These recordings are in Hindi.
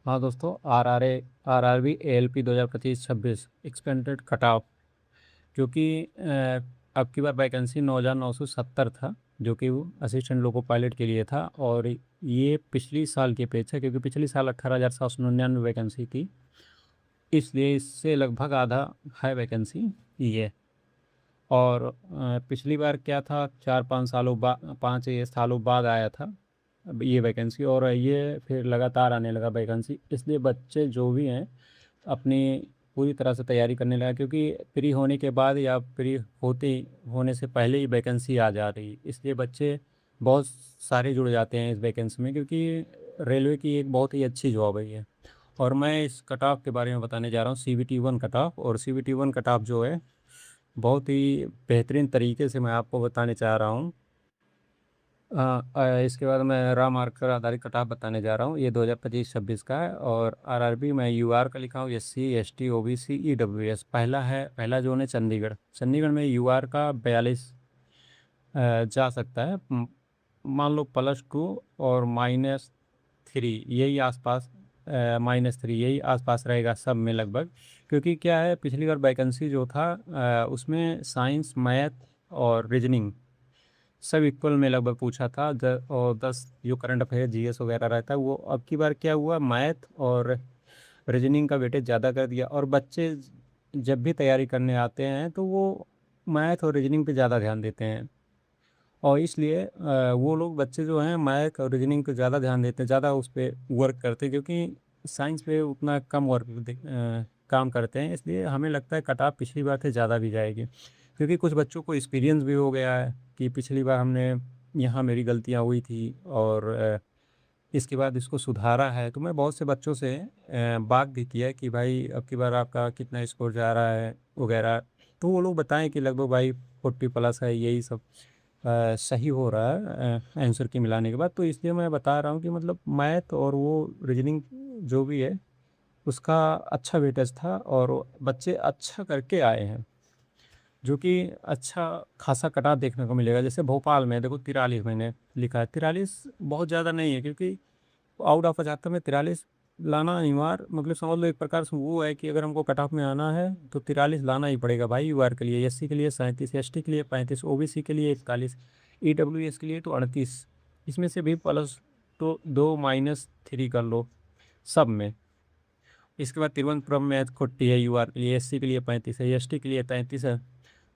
हाँ दोस्तों, R R B A L P 2025-26 expanded cut off, जो कि अब की बार वैकेंसी 9,970 था, जो कि वो असिस्टेंट लोको पायलट के लिए था। और ये पिछली साल की अपेक्षा, क्योंकि पिछली साल 18,799 वैकेंसी थी, इसलिए इससे लगभग आधा है वैकेंसी ये। और पिछली बार क्या था, 5 सालों बाद आया था अब ये वैकेंसी, और ये फिर लगातार आने लगा वैकेंसी। इसलिए बच्चे जो भी हैं अपनी पूरी तरह से तैयारी करने लगा, क्योंकि फ्री होने के बाद या फ्री होने से पहले ही वैकेंसी आ जा रही, इसलिए बच्चे बहुत सारे जुड़ जाते हैं इस वैकेंसी में, क्योंकि रेलवे की एक बहुत ही अच्छी जॉब है ये। और मैं इस कट ऑफ के बारे में बताने जा रहा हूँ, CVT-1 कट ऑफ। और CVT-1 कट ऑफ जो है बहुत ही बेहतरीन तरीके से मैं आपको बताने चाह रहा हूँ। इसके बाद मैं रा मार्कर आधारित कटाव बताने जा रहा हूँ। ये 2025-26 का है। और आरआरबी मैं यूआर का लिखा हूँ, SC ST OBC EWS। पहला जोन है चंडीगढ़। चंडीगढ़ में यूआर का 42 जा सकता है। मान लो +2 और -3 यही आसपास, -3 यही आसपास रहेगा सब में लगभग। क्योंकि क्या है, पिछली बार वैकेंसी जो था उसमें साइंस, मैथ और रीजनिंग सब इक्वल में लगभग पूछा था। और 10 जो करंट अफेयर GS वगैरह रहता है वो। अब की बार क्या हुआ, मैथ और रीजनिंग का वेटेज ज़्यादा कर दिया, और बच्चे जब भी तैयारी करने आते हैं तो वो मैथ और रीजनिंग पे ज़्यादा ध्यान देते हैं। और इसलिए वो लोग बच्चे जो हैं मैथ और रीजनिंग पे ज़्यादा ध्यान देते हैं, ज़्यादा उस पर वर्क करते हैं, क्योंकि साइंस पे उतना कम काम करते हैं। इसलिए हमें लगता है कट ऑफ पिछली बार से ज़्यादा भी जाएगी, क्योंकि कुछ बच्चों को एक्सपीरियंस भी हो गया है कि पिछली बार हमने यहाँ मेरी गलतियाँ हुई थी, और इसके बाद इसको सुधारा है। तो मैं बहुत से बच्चों से बात भी किया है कि भाई अब की बार आपका कितना स्कोर जा रहा है वगैरह। तो वो लोग बताएं कि लगभग भाई 40+ है, यही सब सही हो रहा है आंसर की मिलाने के बाद। तो इसलिए मैं बता रहा हूँ कि मतलब मैथ और वो रीजनिंग जो भी है उसका अच्छा वेटेज था, और बच्चे अच्छा करके आए हैं, जो कि अच्छा खासा कटा देखने को मिलेगा। जैसे भोपाल में देखो 43 मैंने लिखा है। 43 बहुत ज़्यादा नहीं है, क्योंकि आउट ऑफ 75 में 43 लाना अनिवार्य, मतलब समझ लो एक प्रकार से वो है कि अगर हमको कट ऑफ में आना है तो 43 लाना ही पड़ेगा भाई। यूआर के लिए, SC के लिए 37, ST के लिए 35, OBC के लिए 41, EWS के लिए तो 38। इसमें से भी प्लस तो 2 -3 कर लो सब में। इसके बाद तिरुवनंतपुरम में 40 है यूआर के लिए, SC के लिए 35 है, ST के लिए 33 है,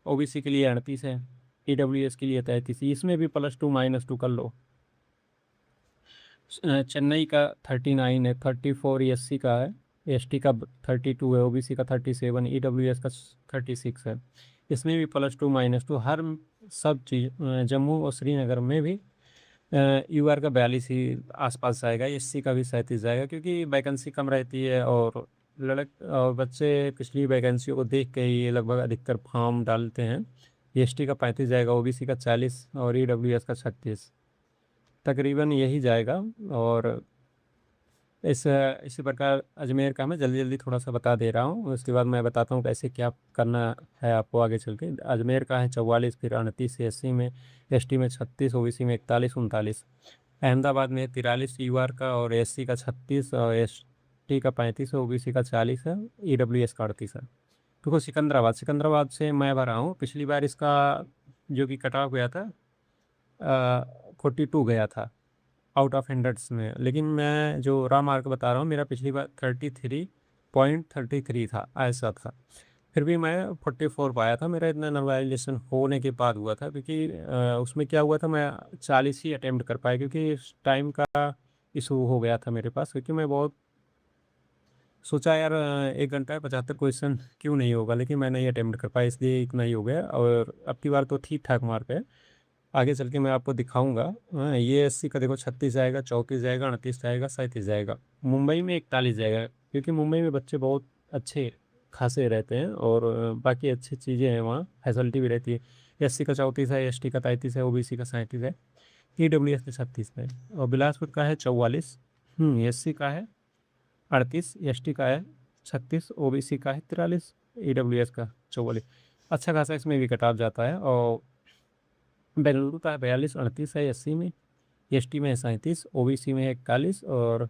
OBC के लिए 38 है, EWS के लिए 33। इसमें भी +2 -2 कर लो। चेन्नई का 39 है, 34 SC का है, ST का 32 है, OBC का 37, EWS का 36 है। इसमें भी +2 -2 हर सब चीज़। जम्मू और श्रीनगर में भी यूआर का 42 ही आसपास जाएगा, SC का भी 37 जाएगा, क्योंकि वैकेंसी कम रहती है। और और बच्चे पिछली वैकेंसियों को देख के ही लगभग अधिकतर फॉर्म डालते हैं। ST का 35 जाएगा, OBC का 40 और EWS का 36, तकरीबन यही जाएगा। और इसी प्रकार अजमेर का मैं जल्दी जल्दी थोड़ा सा बता दे रहा हूँ, उसके बाद मैं बताता हूँ कैसे क्या करना है आपको आगे चल के। अजमेर का है 44, फिर 29 SC में, ST में 36, OBC में 41, 39। अहमदाबाद में 43 यूआर का, और SC का 36, और ST का 35 है, OBC का 40 है, EWS का 38 है। देखो सिकंदराबाद से मैं भरा हूँ। पिछली बार इसका जो कि कट ऑफ गया था 42 गया था आउट ऑफ 100 में। लेकिन मैं जो रॉ मार्क बता रहा हूँ, मेरा पिछली बार 33.33 था, ऐसा था। फिर भी मैं 44 पाया था। मेरा इतना नॉर्मलाइजेशन होने के बाद हुआ था, क्योंकि उसमें क्या हुआ था, मैं 40 ही अटेम्प्ट कर पाया, क्योंकि इस टाइम का इशू हो गया था मेरे पास। क्योंकि मैं बहुत सोचा यार 1 घंटा 75 क्वेश्चन क्यों नहीं होगा, लेकिन मैं नहीं अटेम्प्ट कर पाया, इसलिए इतना ही हो गया। और अब की बार तो ठीक ठाक मार्क है, आगे चल के मैं आपको दिखाऊंगा। हाँ, ये SC का देखो 36 जाएगा, 34 जाएगा, 38 जाएगा, 37 जाएगा। मुंबई में 41 जाएगा, क्योंकि मुंबई में बच्चे बहुत अच्छे खासे रहते हैं, और बाकी अच्छी चीज़ें हैं वहाँ, फैसिलिटी भी रहती है। SC का 34 है, ST का 33 है, OBC का 37 है, EWS का 36 है। और बिलासपुर का है 44, SC का है 38, ST का है 36, OBC का है 43, EWS का 44। अच्छा खासा इसमें भी कटाव जाता है। और बेंगलुरु का है 42, 38 है SC में, ST में है 37, OBC में है 41, और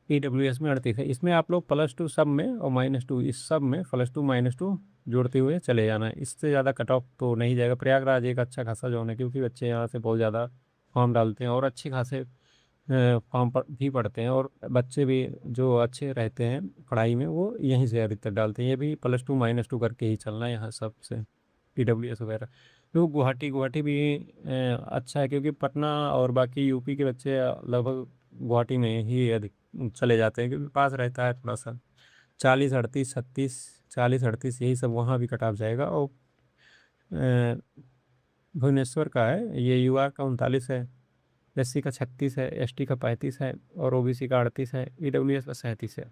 EWS में 38 है। इसमें आप लोग +2 सब में और -2 इस सब में +2 -2 जोड़ते हुए चले जाना है। इससे ज़्यादा कट ऑफ तो नहीं जाएगा। प्रयागराज एक अच्छा खासा जोन है, क्योंकि बच्चे यहाँ से बहुत ज़्यादा फॉर्म डालते हैं और अच्छे खासे फॉर्म भी पढ़ते हैं, और बच्चे भी जो अच्छे रहते हैं पढ़ाई में वो यहीं से अधिकतर डालते हैं। ये भी +2 -2 करके ही चलना है यहाँ सबसे, EWS वगैरह। तो गुवाहाटी गुवाहाटी भी अच्छा है, क्योंकि पटना और बाकी यूपी के बच्चे लगभग गुवाहाटी में ही अधिक चले जाते हैं, क्योंकि पास रहता है थोड़ा सा। 40 38 36, 40 38 यही सब वहाँ भी कट ऑफ जाएगा। और अ, भुवनेश्वर का है ये, UR का 39 है, SC का 36 है, ST का 35 है, और OBC का 38 है, EWS का 37 है।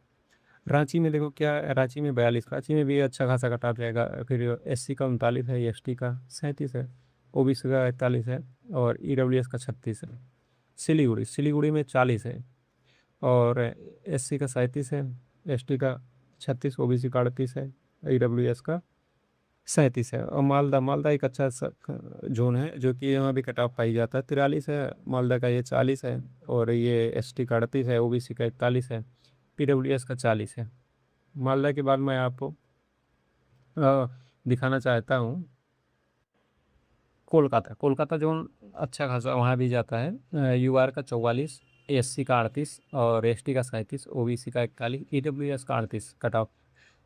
रांची में देखो क्या, रांची में 42, रांची में भी अच्छा खासा कट ऑफ जाएगा। फिर SC का 39 है, ST का 37 है, OBC का 41 है, और EWS का 36 है। सिलीगुड़ी सिलीगुड़ी में 40 है, और SC का 37 है, ST का 36, OBC का 38 है, EWS का 37 है। और मालदा मालदा एक अच्छा जोन है, जो कि यहाँ भी कट ऑफ पाई जाता है। 43 है मालदा का, ये 40 है, और ये ST का 38 है, OBC का 41 है, PWS का 40 है। मालदा के बाद मैं आपको दिखाना चाहता हूँ कोलकाता। कोलकाता जोन अच्छा खासा वहाँ भी जाता है। UR का 44, SC का 38, और ST का 37, OBC का 41, EWS का 38 कट ऑफ।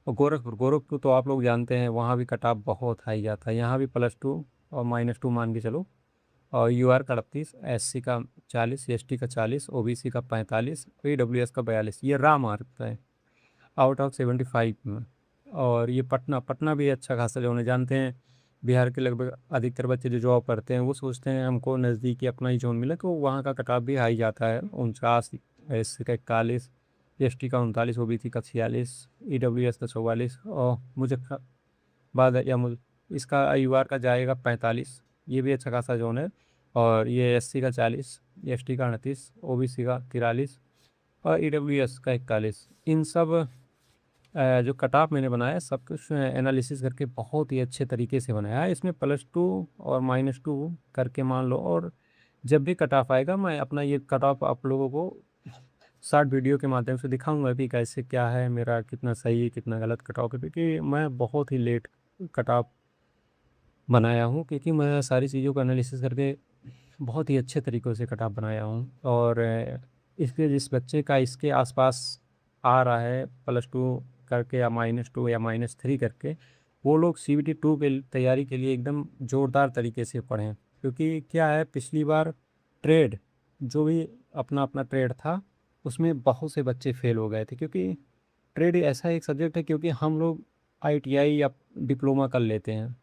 और गोरखपुर गोरखपुर तो आप लोग जानते हैं, वहाँ भी कट ऑफ बहुत हाई जाता है। यहाँ भी +2 और -2 मान के चलो। और UR का 38, SC का 40, ST का 40, OBC का 45, EWS का 42। ये रहा मार्क है आउट ऑफ 75 में। और ये पटना पटना भी अच्छा खासा जो उन्हें जानते हैं, बिहार के लगभग अधिकतर बच्चे जो जॉब करते हैं वो सोचते हैं हमको नज़दीकी अपना ही जोन मिले, तो वहाँ का कट ऑफ भी हाई जाता है। 49, SC का 41, ST का 39, OBC का 46, EWS का 44, और मुझे बाद या मुझे इसका UR का जाएगा 45। ये भी अच्छा खासा जोन है। और ये SC का 40, ST का 38, OBC का 43, और EWS का 41। इन सब जो कट ऑफ मैंने बनाया सब कुछ एनालिसिस करके बहुत ही अच्छे तरीके से बनाया है। इसमें +2 और -2 करके मान लो, और जब भी कट ऑफ आएगा मैं अपना ये कट ऑफ आप लोगों को शॉर्ट वीडियो के माध्यम से दिखाऊंगा भी, कैसे क्या है मेरा, कितना सही है कितना गलत कट ऑफ है। क्योंकि मैं बहुत ही लेट कट ऑफ बनाया हूँ, क्योंकि मैं सारी चीज़ों को एनालिसिस करके बहुत ही अच्छे तरीक़ों से कट ऑफ बनाया हूँ। और इसके जिस बच्चे का इसके आसपास आ रहा है +2 करके या -2 या -3 करके, वो लोग CBT 2 के तैयारी के लिए एकदम ज़ोरदार तरीके से पढ़ें। क्योंकि क्या है, पिछली बार ट्रेड जो भी अपना अपना ट्रेड था उसमें बहुत से बच्चे फेल हो गए थे। क्योंकि ट्रेड ऐसा एक सब्जेक्ट है, क्योंकि हम लोग ITI या डिप्लोमा कर लेते हैं,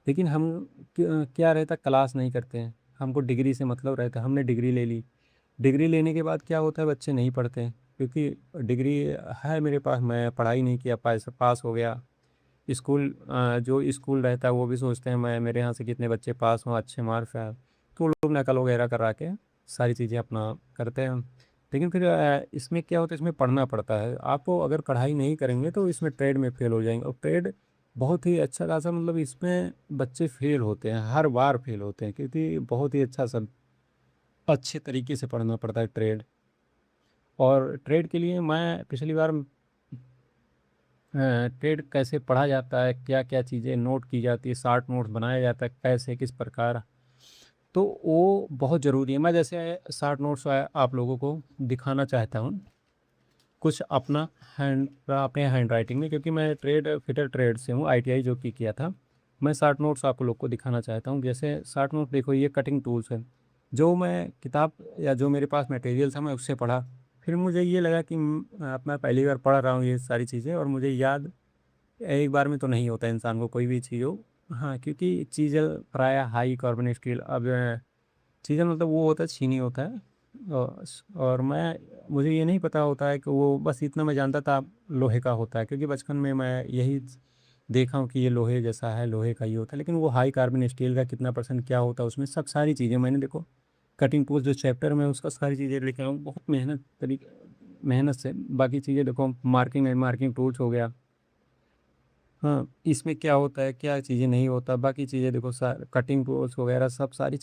लेकिन हम क्या रहता, क्लास नहीं करते हैं, हमको डिग्री से मतलब रहता है। हमने डिग्री ले ली, डिग्री लेने के बाद क्या होता है, बच्चे नहीं पढ़ते हैं। क्योंकि डिग्री है मेरे पास, मैं पढ़ाई नहीं किया, पास हो गया। स्कूल जो स्कूल रहता है वो भी सोचते हैं मैं, मेरे यहाँ से कितने बच्चे पास हों, अच्छे मार्क्स आए, तो लोग नकल वगैरह करा के सारी चीज़ें अपना करते हैं। लेकिन फिर इसमें क्या होता है, इसमें पढ़ना पड़ता है आपको। अगर पढ़ाई नहीं करेंगे तो इसमें ट्रेड में फेल हो जाएंगे। और ट्रेड बहुत ही अच्छा खासा, मतलब इसमें बच्चे फेल होते हैं, हर बार फेल होते हैं, क्योंकि बहुत ही अच्छा सब अच्छे तरीके से पढ़ना पड़ता है ट्रेड। और ट्रेड के लिए मैं पिछली बार ट्रेड कैसे पढ़ा जाता है, क्या क्या चीज़ें नोट की जाती है, शार्ट नोट्स बनाया जाता है कैसे किस प्रकार, तो वो बहुत ज़रूरी है। मैं जैसे शार्ट नोट्स आप लोगों को दिखाना चाहता हूँ कुछ अपना अपने हैंड राइटिंग में, क्योंकि मैं ट्रेड फिटर ट्रेड से हूँ, ITI जो कि किया था। मैं शार्ट नोट्स आप लोग को दिखाना चाहता हूँ। जैसे शार्ट नोट देखो, ये कटिंग टूल्स है, जो मैं किताब या जो मेरे पास मटेरियल था मैं उससे पढ़ा। फिर मुझे ये लगा कि अब मैं पहली बार पढ़ रहा हूँ ये सारी चीज़ें, और मुझे याद एक बार में तो नहीं होता इंसान को कोई भी चीज़ हो। हाँ, क्योंकि चीज़ें प्रायः हाई कार्बन स्टील, अब चीज़ें मतलब वो होता है चीनी होता है। और मैं मुझे ये नहीं पता होता है कि वो, बस इतना मैं जानता था लोहे का होता है, क्योंकि बचपन में मैं यही देखा हूँ कि ये लोहे जैसा है, लोहे का ही होता है। लेकिन वो हाई कार्बन स्टील का कितना % क्या होता है उसमें, सब सारी चीज़ें मैंने देखो कटिंग टूल्स जो चैप्टर में उसका सारी चीज़ें लिखा हूँ बहुत मेहनत से। बाकी चीज़ें देखो, मार्किंग एंड मार्किंग टूल्स हो गया, हाँ इसमें क्या होता है क्या चीज़ें नहीं होता, बाकी चीज़ें देखो कटिंग टूल्स वगैरह सब सारी